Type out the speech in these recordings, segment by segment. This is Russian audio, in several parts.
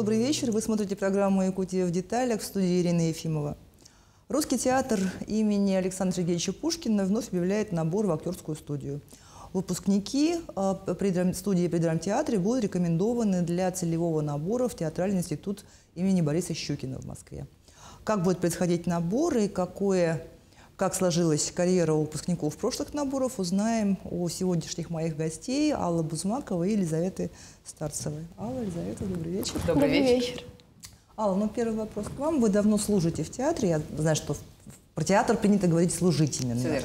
Добрый вечер. Вы смотрите программу «Якутия в деталях» в студии Ирины Ефимова. Русский театр имени Александра Сергеевича Пушкина вновь объявляет набор в актерскую студию. Выпускники студии при драмтеатре будут рекомендованы для целевого набора в Театральный институт имени Бориса Щукина в Москве. Как будет происходить набор и как сложилась карьера у выпускников прошлых наборов, узнаем у сегодняшних моих гостей Аллы Бузмаковой и Елизаветы Старцевой. Алла, Елизавета, добрый вечер. Добрый вечер. Алла, ну первый вопрос к вам. Вы давно служите в театре. Я знаю, что про театр принято говорить служительно. Все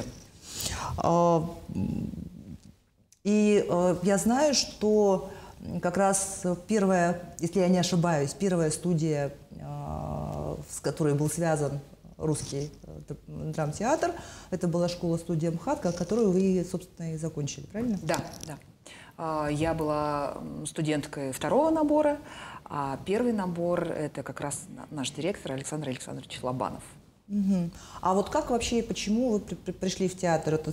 верно. Я знаю, что как раз первая, если я не ошибаюсь, первая студия, с которой был связан русский драмтеатр, это была школа-студия МХАТ, которую вы, собственно, и закончили, правильно? Да, да. Я была студенткой второго набора, а первый набор – это как раз наш директор Александр Александрович Лобанов. Угу. А вот как вообще и почему вы пришли в театр? Это,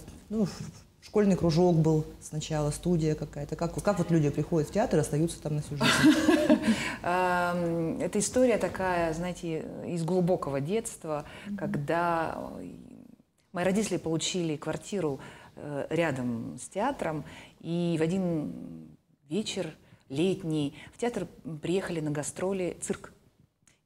школьный кружок был сначала, студия какая-то. Как вот люди приходят в театр и остаются там на всю жизнь? Это история такая, знаете, из глубокого детства, когда мои родители получили квартиру рядом с театром, и в один вечер летний в театр приехали на гастроли цирк.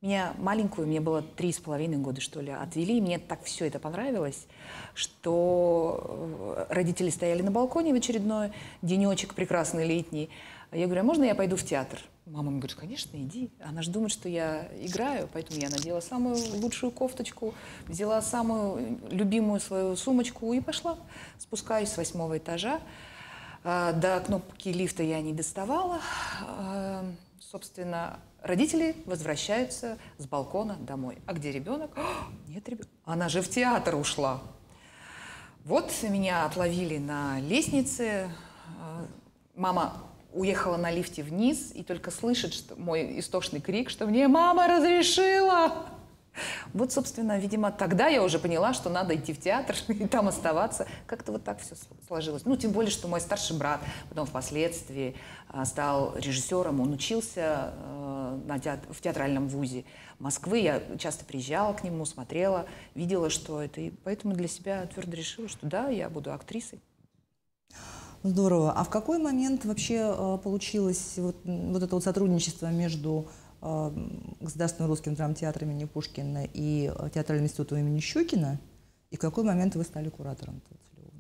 Меня маленькую, мне было 3,5 года, что ли, отвели, и мне так все это понравилось, что родители стояли на балконе в очередной денечек прекрасный летний. Я говорю, а можно я пойду в театр? Мама мне говорит, конечно, иди. Она же думает, что я играю, поэтому я надела самую лучшую кофточку, взяла самую любимую свою сумочку и пошла. Спускаюсь с 8-го этажа. До кнопки лифта я не доставала. Собственно, родители возвращаются с балкона домой. А где ребенок? Нет ребенка. Она же в театр ушла. Вот меня отловили на лестнице. Мама уехала на лифте вниз и только слышит что мой истошный крик, что мне мама разрешила. Вот, собственно, видимо, тогда я уже поняла, что надо идти в театр и там оставаться. Как-то вот так все сложилось. Ну, тем более, что мой старший брат потом впоследствии стал режиссером. Он учился в театральном вузе Москвы. Я часто приезжала к нему, смотрела, видела, что это. И поэтому для себя твердо решила, что да, я буду актрисой. Здорово. А в какой момент вообще получилось вот это вот сотрудничество между Государственным русским драмтеатром имени Пушкина и Театральным институтом имени Щукина? И в какой момент вы стали куратором целевого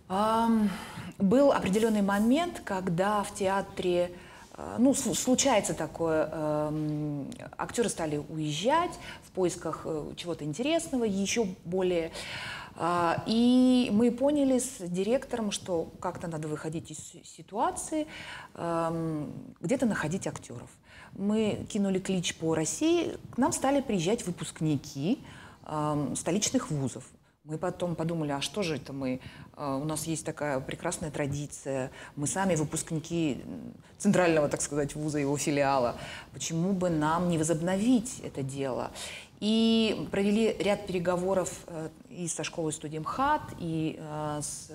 набора? Был определенный момент, когда в театре, ну, случается такое, актеры стали уезжать в поисках чего-то интересного, еще более. И мы поняли с директором, что как-то надо выходить из ситуации, где-то находить актеров. Мы кинули клич по России, к нам стали приезжать выпускники столичных вузов. Мы потом подумали, а что же это мы? У нас есть такая прекрасная традиция, мы сами выпускники центрального, так сказать, вуза, его филиала. Почему бы нам не возобновить это дело? И провели ряд переговоров и со школой-студией МХАТ, и с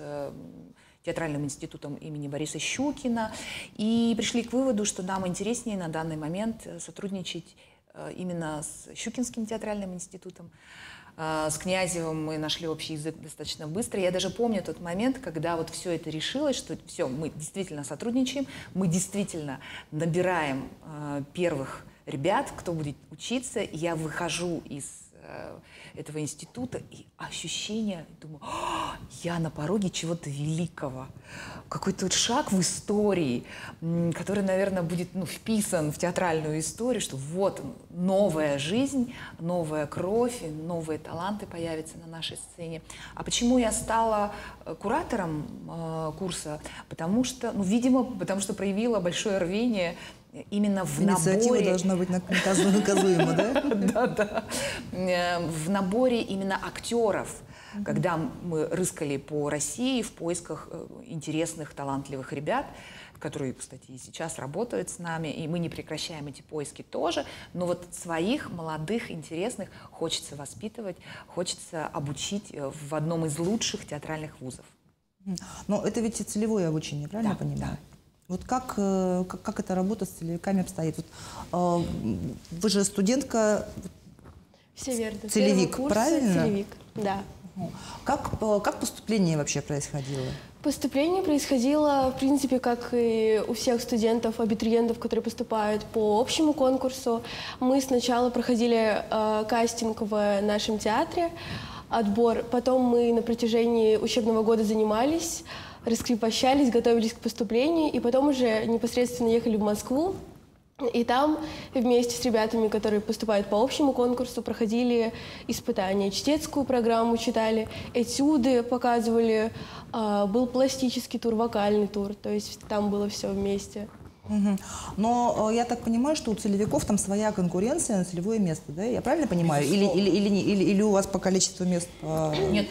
Театральным институтом имени Бориса Щукина, и пришли к выводу, что нам интереснее на данный момент сотрудничать именно с Щукинским театральным институтом. С Князевым мы нашли общий язык достаточно быстро. Я даже помню тот момент, когда вот все это решилось, что все, мы действительно сотрудничаем, мы действительно набираем первых ребят, кто будет учиться. Я выхожу из этого института, и ощущение, думаю, я на пороге чего-то великого. Какой-то шаг в истории, который, наверное, будет вписан в театральную историю, что вот новая жизнь, новая кровь, новые таланты появятся на нашей сцене. А почему я стала куратором курса? Потому что, видимо, потому что проявила большое рвение именно в Инициатива наборе... должна быть наказуема, да? Да-да. В наборе именно актеров, когда мы рыскали по России в поисках интересных, талантливых ребят, которые, кстати, и сейчас работают с нами, и мы не прекращаем эти поиски тоже, но вот своих молодых, интересных хочется воспитывать, хочется обучить в одном из лучших театральных вузов. Но это ведь и целевое обучение, правильно я понимаю? Да. Вот как эта работа с целевиками обстоит? Вот, вы же студентка, Все верно. целевик, Первого курса правильно? Целевик, да. Как поступление вообще происходило? Поступление происходило, в принципе, как и у всех студентов, абитуриентов, которые поступают по общему конкурсу. Мы сначала проходили кастинг в нашем театре, отбор. Потом мы на протяжении учебного года занимались, раскрепощались, готовились к поступлению. И потом уже непосредственно ехали в Москву. И там вместе с ребятами, которые поступают по общему конкурсу, проходили испытания. Чтецкую программу читали, этюды показывали, был пластический тур, вокальный тур. То есть там было все вместе. Угу. Но я так понимаю, что у целевиков там своя конкуренция на целевое место, да? Я правильно понимаю? Или у вас по количеству мест? Нет,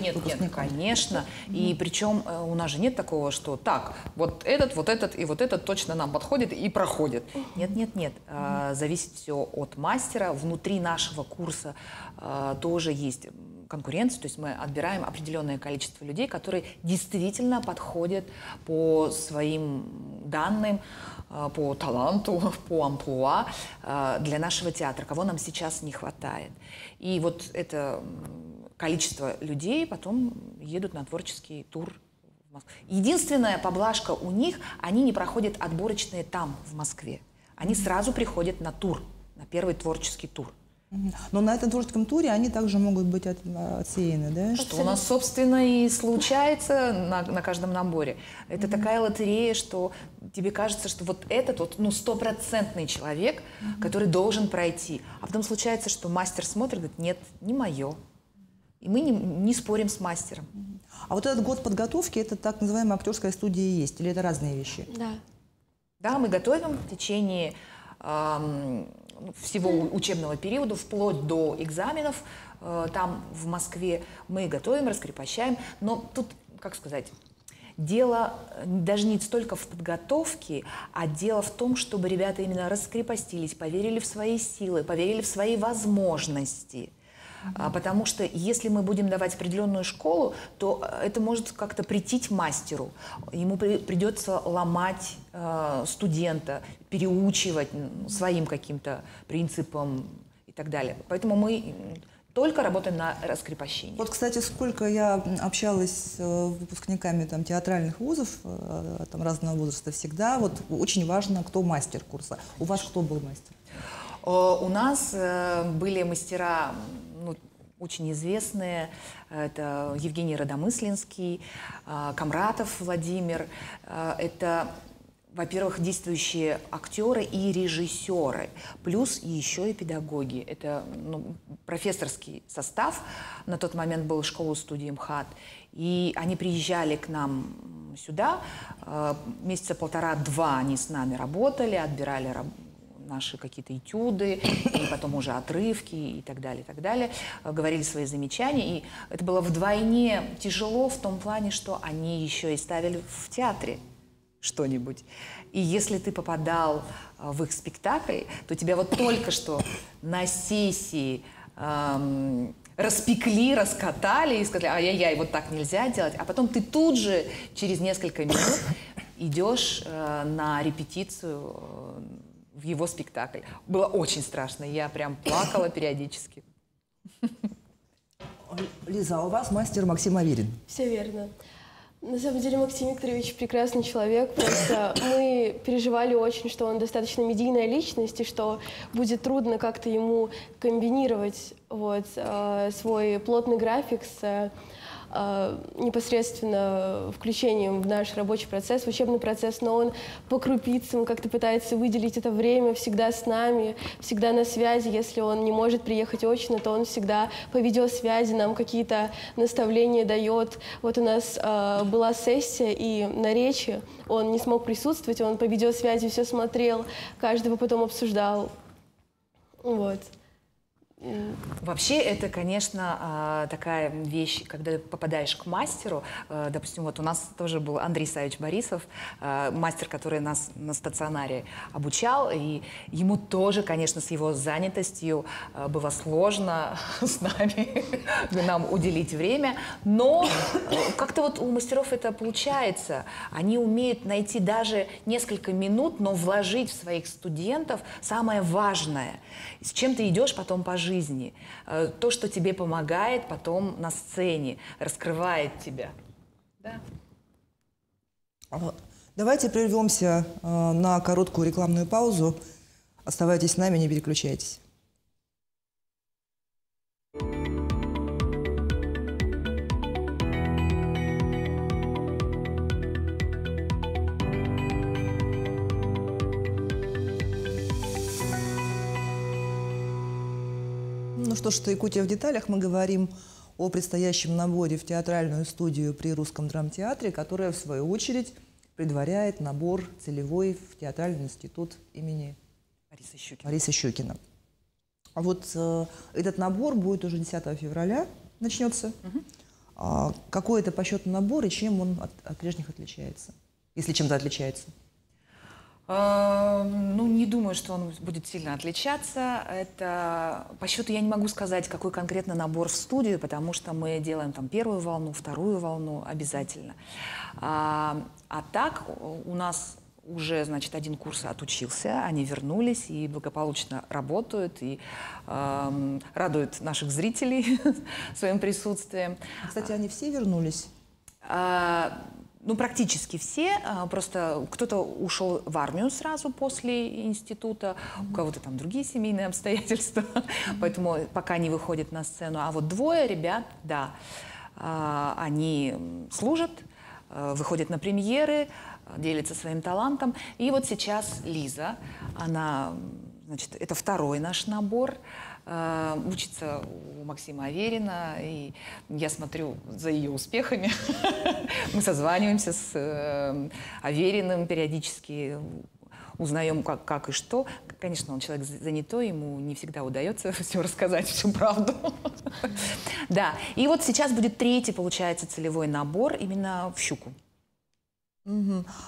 конечно. И причем у нас же нет такого, что так, вот этот и вот этот точно нам подходит и проходит. Нет. Зависит все от мастера. Внутри нашего курса тоже есть конкуренция, то есть мы отбираем определенное количество людей, которые действительно подходят по своим данным, по таланту, по амплуа для нашего театра, кого нам сейчас не хватает. И вот это количество людей потом едут на творческий тур в Москву. Единственная поблажка у них, они не проходят отборочные там, в Москве. Они сразу приходят на тур, на первый творческий тур. Но на этом творческом туре они также могут быть отсеяны, да? Что у нас, собственно, и случается на каждом наборе. Это такая лотерея, что тебе кажется, что вот этот вот, стопроцентный человек, который должен пройти. А потом случается, что мастер смотрит и говорит, нет, не мое. И мы не спорим с мастером. А вот этот год подготовки, это так называемая актерская студия есть? Или это разные вещи? Да. Да, мы готовим в течение всего учебного периода, вплоть до экзаменов. Там, в Москве, мы готовим, раскрепощаем. Но тут, как сказать, дело даже не столько в подготовке, а дело в том, чтобы ребята именно раскрепостились, поверили в свои силы, поверили в свои возможности. Потому что если мы будем давать определенную школу, то это может как-то претить мастеру. Ему придется ломать студента, переучивать своим каким-то принципам и так далее. Поэтому мы только работаем на раскрепощении. Вот, кстати, сколько я общалась с выпускниками театральных вузов разного возраста, всегда вот очень важно, кто мастер курса. У вас кто был мастер? У нас были мастера очень известные. Это Евгений Родомыслинский, Камратов Владимир. Это, во-первых, действующие актеры и режиссеры, плюс еще и педагоги. Это профессорский состав. На тот момент был школа-студия МХАТ. И они приезжали к нам сюда. Месяца полтора-два они с нами работали, отбирали наши какие-то этюды, и потом уже отрывки и так далее, говорили свои замечания. И это было вдвойне тяжело в том плане, что они еще и ставили в театре что-нибудь. И если ты попадал в их спектакль, то тебя вот только что на сессии распекли, раскатали и сказали, ай-яй-яй, вот так нельзя делать. А потом ты тут же, через несколько минут, идешь на репетицию в его спектакль. Было очень страшно, я прям плакала периодически. Лиза, а у вас мастер Максим Аверин? Все верно. На самом деле Максим Викторович прекрасный человек, просто мы переживали очень, что он достаточно медийная личность, и что будет трудно как-то ему комбинировать свой плотный график с непосредственно включением в наш рабочий процесс, в учебный процесс, но он по крупицам как-то пытается выделить это время, всегда с нами, всегда на связи. Если он не может приехать очно, то он всегда по видеосвязи нам какие-то наставления дает. Вот у нас была сессия, и на речи он не смог присутствовать, он по видеосвязи все смотрел, каждого потом обсуждал. Вот. Вообще, это, конечно, такая вещь, когда попадаешь к мастеру. Допустим, вот у нас тоже был Андрей Савич Борисов, мастер, который нас на стационаре обучал. И ему тоже, конечно, с его занятостью было сложно с нами, нам уделить время. Но как-то вот у мастеров это получается. Они умеют найти даже несколько минут, но вложить в своих студентов самое важное. С чем ты идешь потом по жизни. То, что тебе помогает потом на сцене, раскрывает тебя. Да? Давайте прервемся на короткую рекламную паузу. Оставайтесь с нами, не переключайтесь. Ну что ж, «Якутия в деталях». Мы говорим о предстоящем наборе в театральную студию при Русском драмтеатре, которая, в свою очередь, предваряет набор целевой в театральный институт имени Бориса Щукина. А вот этот набор будет уже 10 февраля, начнется. Какой это по счету набор и чем он от прежних отличается? Если чем-то отличается? Ну, не думаю, что он будет сильно отличаться. Это, по счету я не могу сказать, какой конкретно набор в студию, потому что мы делаем там первую волну, вторую волну обязательно. А так у нас уже, значит, один курс отучился, они вернулись и благополучно работают, и радуют наших зрителей своим присутствием. Кстати, они все вернулись? Ну, практически все. Просто кто-то ушел в армию сразу после института, у кого-то там другие семейные обстоятельства, поэтому пока не выходят на сцену. А вот двое ребят, да, они служат, выходят на премьеры, делятся своим талантом. И вот сейчас Лиза, она, значит, это второй наш набор, учится у Максима Аверина, и я смотрю за ее успехами. Мы созваниваемся с Авериным периодически, узнаем, как и что. Конечно, он человек занятой, ему не всегда удается все рассказать, всю правду. Да, и вот сейчас будет третий, получается, целевой набор именно в «Щуку».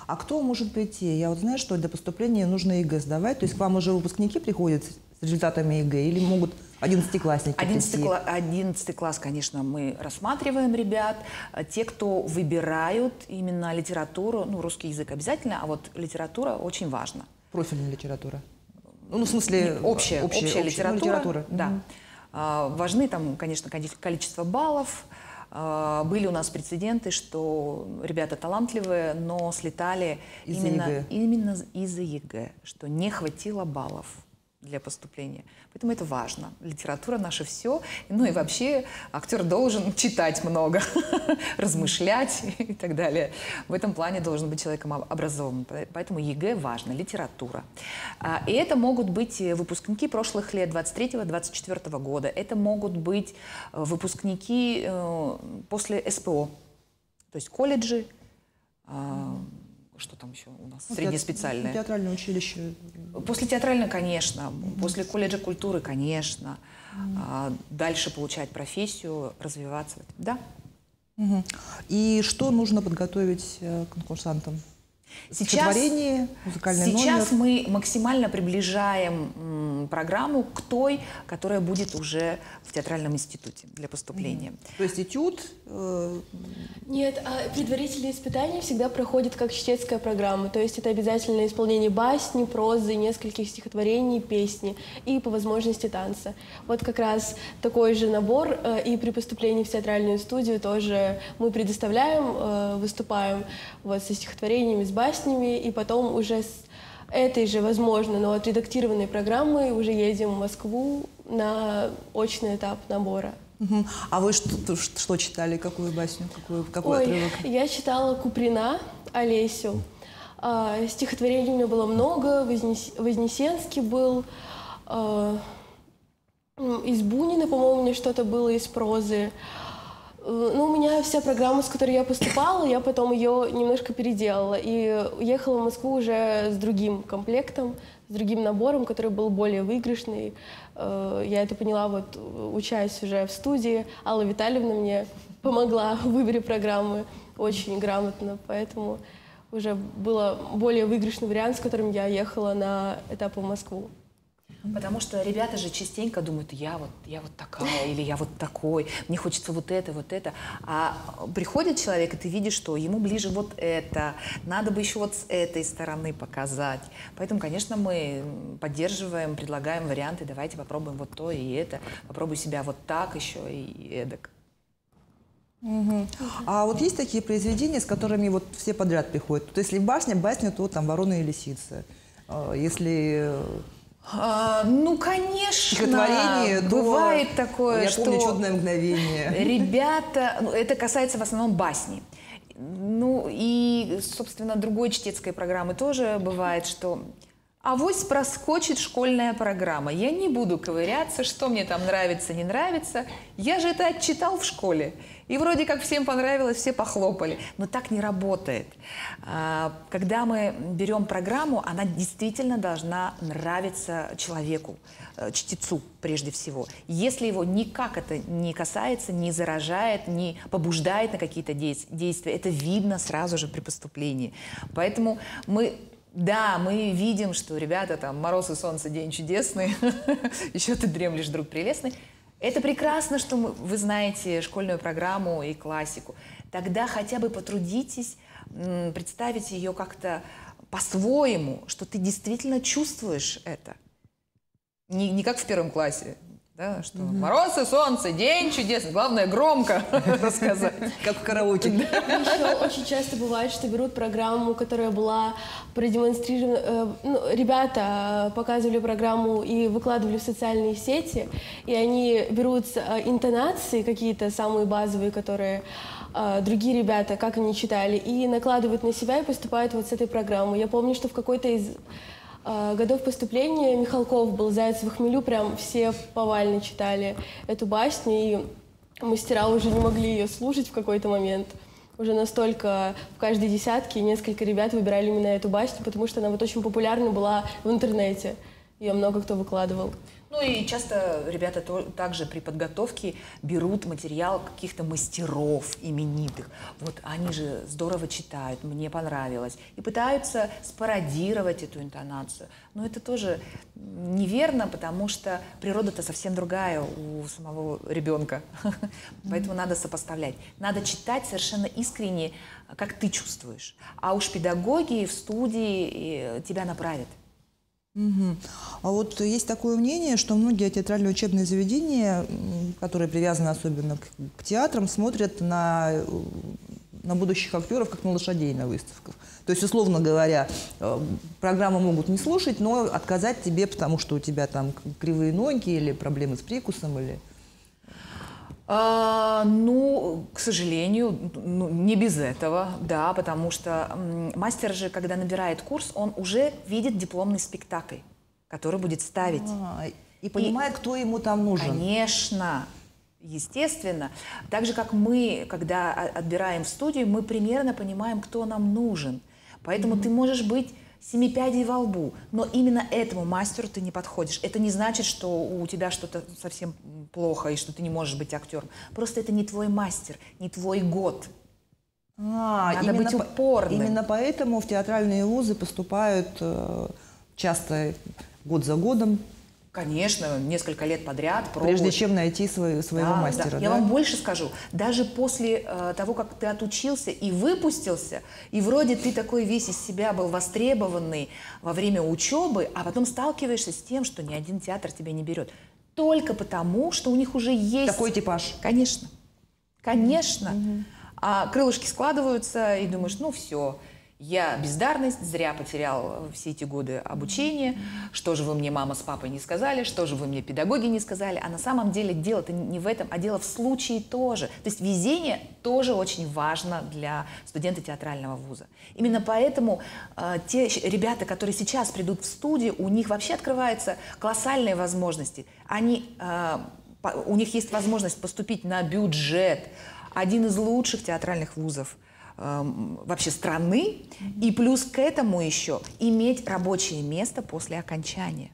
А кто может прийти? Я вот знаю, что для поступления нужно ЕГЭ сдавать. То есть к вам уже выпускники приходят с результатами ЕГЭ или могут 11-классники прийти? 11 класс, конечно, мы рассматриваем ребят. Те, кто выбирают именно литературу, ну, русский язык обязательно, а вот литература очень важна. Профильная литература? Ну, в смысле, общая литература. Да. Важны там, конечно, количество баллов. Были у нас прецеденты, что ребята талантливые, но слетали именно из-за ЕГЭ, что не хватило баллов для поступления. Поэтому это важно. Литература наше все. Ну и вообще актер должен читать много, размышлять и так далее. В этом плане должен быть человеком образованным. Поэтому ЕГЭ важно, литература. И это могут быть выпускники прошлых лет, 23-24 года. Это могут быть выпускники после СПО, то есть колледжи. Что там еще у нас? Среднеспециальное. Театральное училище. После театрального, конечно. После колледжа культуры, конечно. Дальше получать профессию, развиваться. Да. И что нужно подготовить конкурсантам? Стихотворение, музыкальный номер? Сейчас мы максимально приближаем программу к той, которая будет уже в театральном институте для поступления. То есть этюд? Нет, предварительные испытания всегда проходят как чтецкая программа. То есть это обязательно исполнение басни, прозы, нескольких стихотворений, песни и по возможности танца. Вот как раз такой же набор и при поступлении в театральную студию тоже мы предоставляем, выступаем вот со стихотворениями, с баснями, и потом уже с этой же, возможно, но отредактированной программой уже едем в Москву на очный этап набора. А вы что читали? Какую басню? Какой отрывок? Я читала Куприна, Олесю. Стихотворений у меня было много. Вознесенский был. Из Бунина, по-моему, мне что-то было из прозы. Ну, у меня вся программа, с которой я поступала, я потом ее немножко переделала и уехала в Москву уже с другим комплектом, с другим набором, который был более выигрышный. Я это поняла, вот, учась уже в студии. Алла Витальевна мне помогла в выборе программы очень грамотно, поэтому уже был более выигрышный вариант, с которым я ехала на этап в Москву. Потому что ребята же частенько думают, я вот такая, или я вот такой, мне хочется вот это, вот это. А приходит человек, и ты видишь, что ему ближе вот это, надо бы еще вот с этой стороны показать. Поэтому, конечно, мы поддерживаем, предлагаем варианты, давайте попробуем вот то и это, попробуй себя вот так еще и эдак. Угу. А вот есть такие произведения, с которыми вот все подряд приходят? То если басня, то там «Ворона и лисица». Если... Ну, конечно, стихотворение, бывает такое, я что помню «Чудное мгновение». Ребята, ну, это касается в основном басни. Ну и, собственно, другой чтецкой программы тоже бывает, что авось проскочит школьная программа. Я не буду ковыряться, что мне там нравится, не нравится. Я же это отчитал в школе. И вроде как всем понравилось, все похлопали. Но так не работает. Когда мы берем программу, она действительно должна нравиться человеку, чтецу прежде всего. Если его никак это не касается, не заражает, не побуждает на какие-то действия, это видно сразу же при поступлении. Поэтому да, мы видим, что ребята там «Мороз и солнце, день чудесный», еще ты дремлешь, друг прелестный. Это прекрасно, что вы знаете школьную программу и классику. Тогда хотя бы потрудитесь представить ее как-то по-своему, что ты действительно чувствуешь это. Не как в первом классе. Да, что «Мороз и солнце, день чудесный». Главное, громко рассказать. Как в караоке. Еще очень часто бывает, что берут программу, которая была продемонстрирована. Ребята показывали программу и выкладывали в социальные сети, и они берут интонации какие-то самые базовые, которые другие ребята, как они читали, и накладывают на себя и поступают вот с этой программой. Я помню, что в какой-то из годов поступления Михалков был «Заяц в хмелю», прям все повально читали эту басню, и мастера уже не могли ее слушать в какой-то момент. Уже настолько в каждой десятке несколько ребят выбирали именно эту басню, потому что она вот очень популярна была в интернете. Ее много кто выкладывал. Ну и часто ребята также при подготовке берут материал каких-то мастеров именитых. Вот они же здорово читают, мне понравилось. И пытаются спародировать эту интонацию. Но это тоже неверно, потому что природа-то совсем другая у самого ребенка. Поэтому надо сопоставлять. Надо читать совершенно искренне, как ты чувствуешь. А уж педагоги в студии тебя направят. Угу. А вот есть такое мнение, что многие театральные учебные заведения, которые привязаны особенно к театрам, смотрят на будущих актеров как на лошадей на выставках. То есть, условно говоря, программу могут не слушать, но отказать тебе, потому что у тебя там кривые ноги или проблемы с прикусом, или... Ну, к сожалению, не без этого, да, потому что мастер же, когда набирает курс, он уже видит дипломный спектакль, который будет ставить. И понимает, кто ему там нужен. Конечно, естественно. Так же, как мы, когда отбираем в студию, мы примерно понимаем, кто нам нужен. Поэтому ты можешь быть 7 пядей во лбу, но именно этому мастеру ты не подходишь. Это не значит, что у тебя что-то совсем плохо и что ты не можешь быть актером. Просто это не твой мастер, не твой год. Надо быть упорным. Именно поэтому в театральные вузы поступают часто год за годом. Конечно, несколько лет подряд пробуют. Прежде чем найти своего мастера. Да. Я вам больше скажу. Даже после того, как ты отучился и выпустился, и вроде ты такой весь из себя был востребованный во время учебы, а потом сталкиваешься с тем, что ни один театр тебя не берет. Только потому, что у них уже есть... Такой типаж. Конечно. Конечно. А крылышки складываются, и думаешь, ну все... Я бездарность, зря потерял все эти годы обучения. Что же вы мне, мама с папой, не сказали? Что же вы мне, педагоги, не сказали? А на самом деле дело-то не в этом, а дело в случае тоже. То есть везение тоже очень важно для студента театрального вуза. Именно поэтому те ребята, которые сейчас придут в студию, у них вообще открываются колоссальные возможности. У них есть возможность поступить на бюджет. один из лучших театральных вузов вообще страны, и плюс к этому еще иметь рабочее место после окончания.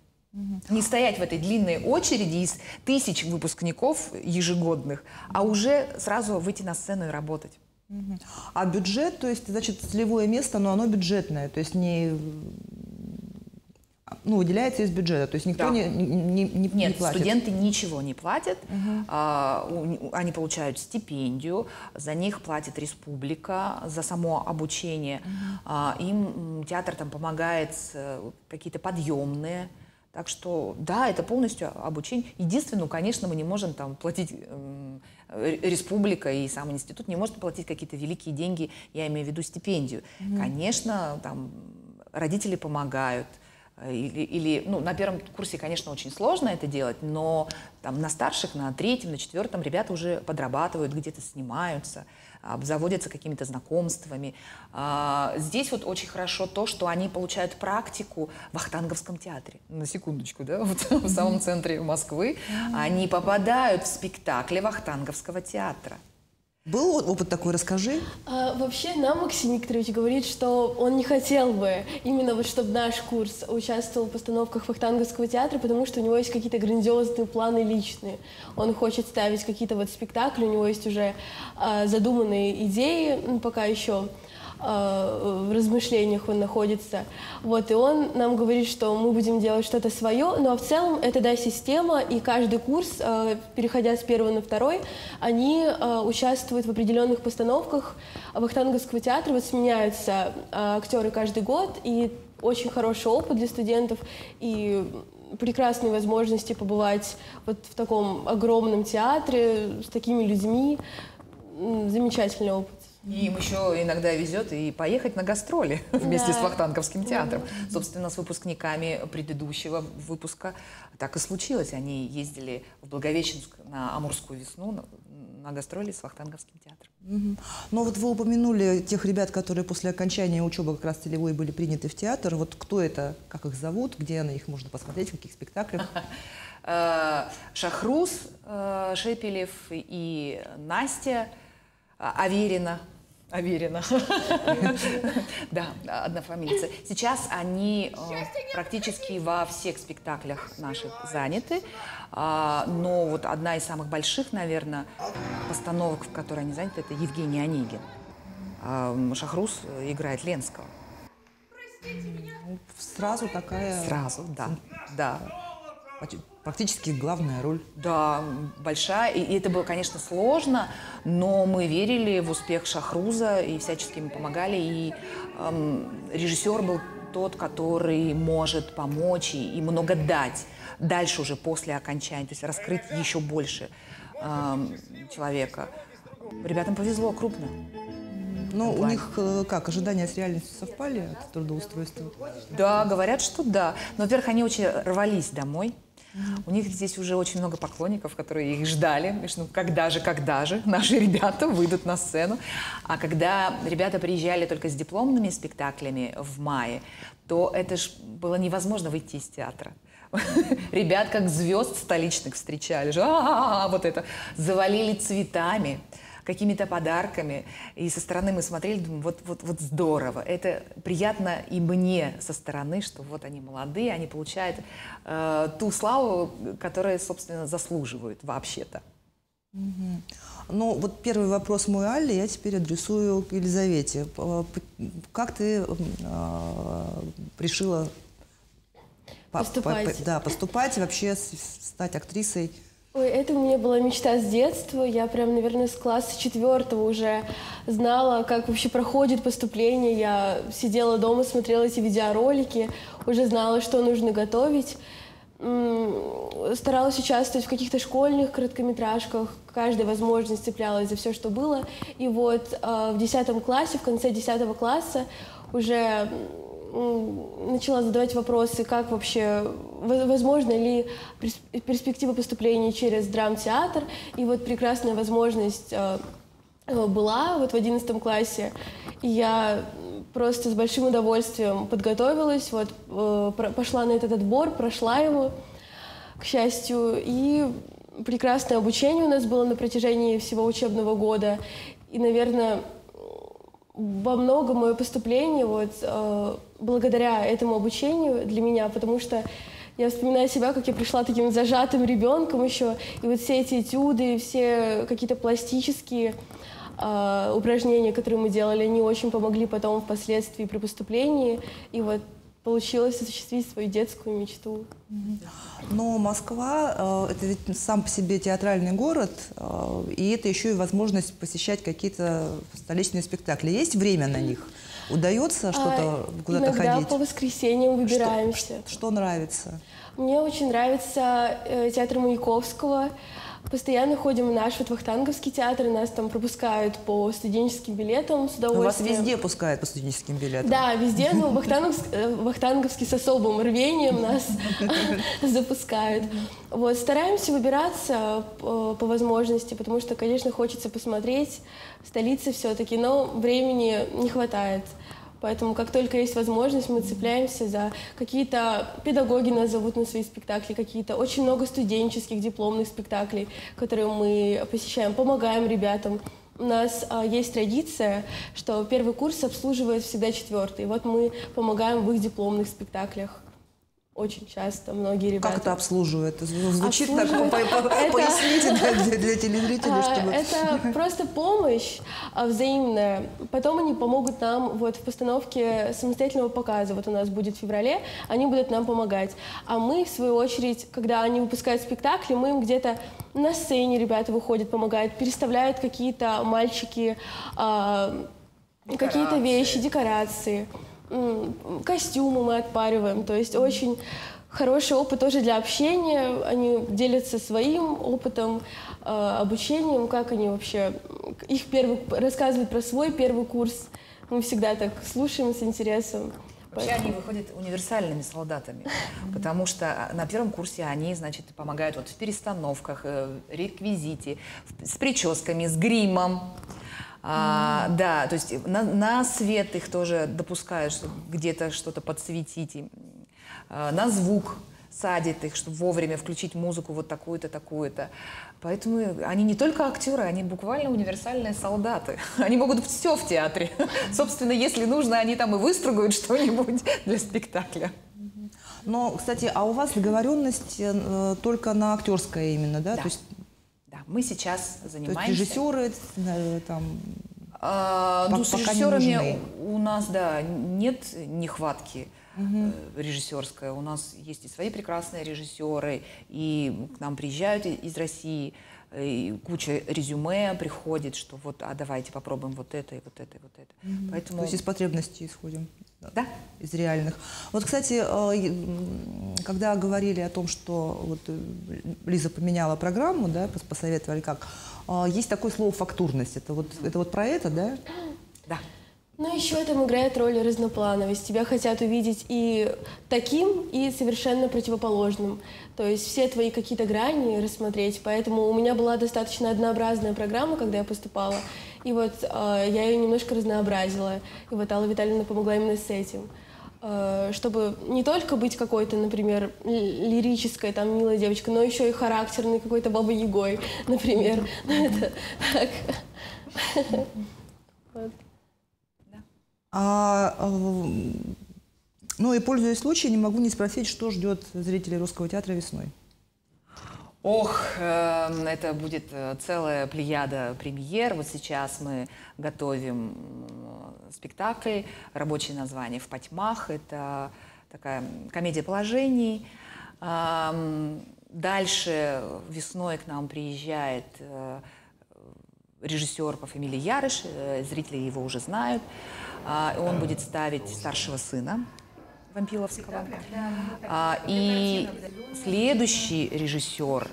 Не стоять в этой длинной очереди из тысяч выпускников ежегодных, а уже сразу выйти на сцену и работать. А бюджет, то есть, значит, целевое место, но оно бюджетное, то есть не... Ну, выделяется из бюджета, то есть никто Да. не Нет, платит. студенты ничего не платят, они получают стипендию, за них платит республика, за само обучение. Им театр там помогает какие-то подъемные. Так что, да, это полностью обучение. Единственное, конечно, мы не можем там платить, республика и сам институт не может платить какие-то великие деньги, я имею в виду стипендию. Конечно, там родители помогают. Или, ну, на первом курсе, конечно, очень сложно это делать, но там, на старших, на третьем, на четвертом ребята уже подрабатывают, где-то снимаются, обзаводятся какими-то знакомствами. Здесь вот очень хорошо то, что они получают практику в Вахтанговском театре. На секундочку, да, вот в самом центре Москвы. Они попадают в спектакли Вахтанговского театра. Был опыт такой, расскажи. Вообще нам Максим Викторович говорит, что он не хотел бы именно вот чтобы наш курс участвовал в постановках Вахтанговского театра, потому что у него есть какие-то грандиозные планы личные. Он хочет ставить какие-то вот спектакли, у него есть уже задуманные идеи, пока еще в размышлениях он находится. Вот, и он нам говорит, что мы будем делать что-то свое, но в целом это, да, система, и каждый курс, переходя с первого на второй, они участвуют в определенных постановках Вахтанговского театра, вот сменяются актеры каждый год, и очень хороший опыт для студентов, и прекрасные возможности побывать вот в таком огромном театре с такими людьми. Замечательный опыт. И им еще иногда везет и поехать на гастроли вместе Да. с Вахтанговским театром. Собственно, с выпускниками предыдущего выпуска так и случилось. Они ездили в Благовещенск на Амурскую весну на гастроли с Вахтанговским театром. Но вот вы упомянули тех ребят, которые после окончания учебы как раз целевой были приняты в театр. Вот кто это, как их зовут, где на них можно посмотреть, в каких спектаклях? Шахруз Шепелев и Настя Аверина. Да, однофамильцы. Сейчас они практически во всех спектаклях наших заняты. Но вот одна из самых больших, наверное, постановок, в которой они заняты, это Евгений Онегин. Шахруз играет Ленского. Сразу такая... Сразу, да. Да. Практически главная роль. Да, большая. И это было, конечно, сложно, но мы верили в успех Шахруза и всячески ему помогали. И режиссер был тот, который может помочь и много дать дальше уже после окончания, то есть раскрыть еще больше человека. Ребятам повезло крупно. Но у них как, ожидания с реальностью совпали от трудоустройства? Да, говорят, что да. Но, во-первых, они очень рвались домой. У них здесь уже очень много поклонников, которые их ждали. Говоришь, ну когда же наши ребята выйдут на сцену. А когда ребята приезжали только с дипломными спектаклями в мае, то это ж было невозможно выйти из театра. Ребят как звезд столичных встречали. Вот это. Завалили цветами, какими-то подарками. И со стороны мы смотрели, думаем, вот здорово. Это приятно и мне со стороны, что вот они молодые, они получают ту славу, которую, собственно, заслуживают вообще-то. Ну, вот первый вопрос мой Алле я теперь адресую к Елизавете. Как ты решила поступать и вообще стать актрисой? Ой, это у меня была мечта с детства. Я прям, наверное, с класса 4 уже знала, как вообще проходит поступление. Я сидела дома, смотрела эти видеоролики, уже знала, что нужно готовить. Старалась участвовать в каких-то школьных короткометражках. Каждая возможность цеплялась за все, что было. И вот в 10 классе, в конце 10 класса уже начала задавать вопросы, как вообще, возможно ли перспектива поступления через драмтеатр. И вот прекрасная возможность была вот в 11 классе. И я просто с большим удовольствием подготовилась, вот, пошла на этот отбор, прошла его, к счастью, и прекрасное обучение у нас было на протяжении всего учебного года. И, наверное, во многом мое поступление благодаря этому обучению для меня, потому что я вспоминаю себя, как я пришла таким зажатым ребенком еще, и вот все эти этюды, все какие-то пластические упражнения, которые мы делали, они очень помогли потом впоследствии при поступлении, и вот получилось осуществить свою детскую мечту. Но Москва это ведь сам по себе театральный город, и это еще и возможность посещать какие-то столичные спектакли. Есть время на них? Удается что-то куда-то ходить? Иногда по воскресеньям выбираемся. Что нравится? Мне очень нравится театр Маяковского. Постоянно ходим в наш Вахтанговский театр, нас там пропускают по студенческим билетам с удовольствием. Вас везде пускают по студенческим билетам? Да, везде, но Вахтанговский с особым рвением нас запускают. Вот, стараемся выбираться по возможности, потому что, конечно, хочется посмотреть, столица все-таки, но времени не хватает. Поэтому, как только есть возможность, мы цепляемся за какие-то... Педагоги нас зовут на свои спектакли, какие-то... Очень много студенческих дипломных спектаклей, которые мы посещаем, помогаем ребятам. У нас есть традиция, что первый курс обслуживает всегда четвертый. Вот мы помогаем в их дипломных спектаклях. Очень часто многие ребята... Как это обслуживает? Звучит так, поясните для телезрителей, чтобы... Это просто помощь взаимная. Потом они помогут нам вот в постановке самостоятельного показа. Вот у нас будет в феврале, они будут нам помогать. А мы, в свою очередь, когда они выпускают спектакли, мы им где-то на сцене ребята выходят, помогают, переставляют какие-то мальчики, какие-то вещи, декорации. Костюмы мы отпариваем, то есть очень хороший опыт тоже для общения. Они делятся своим опытом, обучением, как они вообще рассказывают про свой первый курс. Мы всегда так слушаем с интересом. Вообще они выходят универсальными солдатами, потому что на первом курсе они, значит, помогают вот в перестановках, реквизите, с прическами, с гримом. Да, то есть на свет их тоже допускают, чтобы где-то что-то подсветить, на звук садит их, чтобы вовремя включить музыку вот такую-то, такую-то. Поэтому они не только актеры, они буквально универсальные солдаты. Они могут все в театре. Собственно, если нужно, они там и выстругают что-нибудь для спектакля. Но, кстати, а у вас договоренность только на актерское именно, да? Да. То есть... Мы сейчас занимаемся. То есть режиссеры там с режиссерами у нас, да, нет нехватки режиссерской. У нас есть и свои прекрасные режиссеры, и к нам приезжают из России, и куча резюме приходит, что вот, давайте попробуем вот это, и вот это, и вот это. Поэтому... То есть из потребностей исходим? Да. Из реальных. Вот, кстати, когда говорили о том, что вот Лиза поменяла программу, да, посоветовали как, есть такое слово «фактурность». Это вот про это, да? Да. Ну, еще там играет роль разноплановость. Тебя хотят увидеть и таким, и совершенно противоположным. То есть все твои какие-то грани рассмотреть. Поэтому у меня была достаточно однообразная программа, когда я поступала. И вот я ее немножко разнообразила. И вот Алла Витальевна помогла именно с этим. Чтобы не только быть какой-то, например, лирической, там, милой девочкой, но еще и характерной какой-то бабой-ягой, например. Это так. Ну и, пользуясь случаем, не могу не спросить, что ждет зрителей Русского театра весной. Ох, это будет целая плеяда премьер. Вот сейчас мы готовим спектакль, рабочее название «В потьмах». Это такая комедия положений. Дальше весной к нам приезжает режиссер по фамилии Ярыш, зрители его уже знают. Он будет ставить старшего сына Вампиловского. И следующий режиссер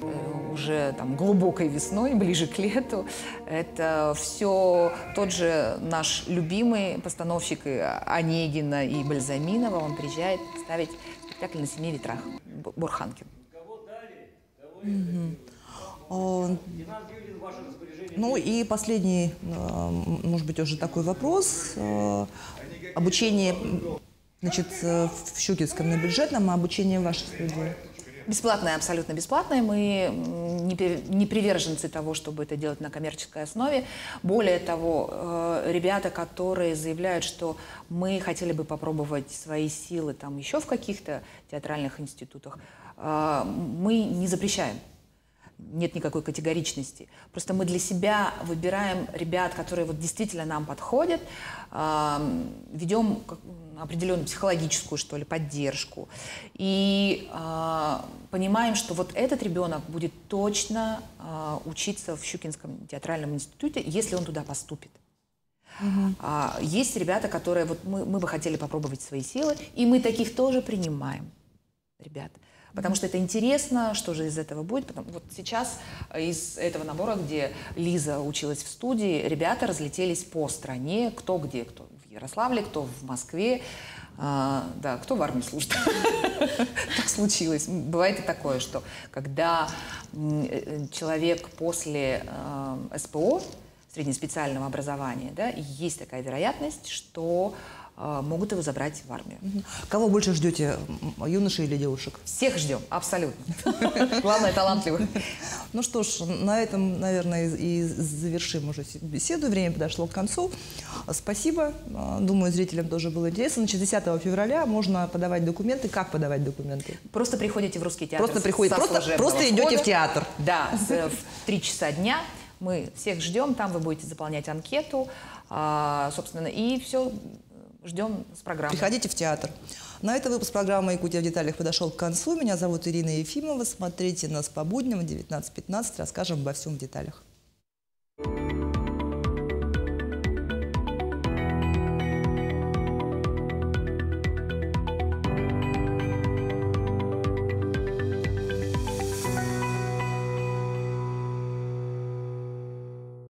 уже там глубокой весной, ближе к лету, это все тот же наш любимый постановщик Онегина и Бальзаминова. Он приезжает ставить спектакль «На семи ветрах» Бурханкин. Ну и последний, может быть, уже такой вопрос. Обучение, значит, в Щукинском на бюджетном, а обучение в вашей студии? Бесплатное, абсолютно бесплатное. Мы не приверженцы того, чтобы это делать на коммерческой основе. Более того, ребята, которые заявляют, что мы хотели бы попробовать свои силы там еще в каких-то театральных институтах, мы не запрещаем. Нет никакой категоричности. Просто мы для себя выбираем ребят, которые вот действительно нам подходят, ведем определенную психологическую, что ли, поддержку. И понимаем, что вот этот ребенок будет точно учиться в Щукинском театральном институте, если он туда поступит. Есть ребята, которые вот мы бы хотели попробовать свои силы, и мы таких тоже принимаем, ребят. Потому что это интересно, что же из этого будет. Вот сейчас из этого набора, где Лиза училась в студии, ребята разлетелись по стране, кто где, кто в Ярославле, кто в Москве, да, кто в армии служит. Так случилось. Бывает и такое, что когда человек после СПО, среднеспециального образования, да, есть такая вероятность, что могут его забрать в армию. Кого больше ждете, юношей или девушек? Всех ждем, абсолютно. Главное, талантливых. Ну что ж, на этом, наверное, и завершим уже беседу. Время подошло к концу. Спасибо. Думаю, зрителям тоже было интересно. Значит, 10 февраля можно подавать документы. Как подавать документы? Просто приходите в Русский театр. Просто идете в театр. Да, в 3 часа дня. Мы всех ждем. Там вы будете заполнять анкету. Собственно, и все. Ждем с программой. Приходите в театр. На этом выпуск программы «Якутия в деталях» подошел к концу. Меня зовут Ирина Ефимова. Смотрите нас по будням в 19:15. Расскажем обо всем в деталях.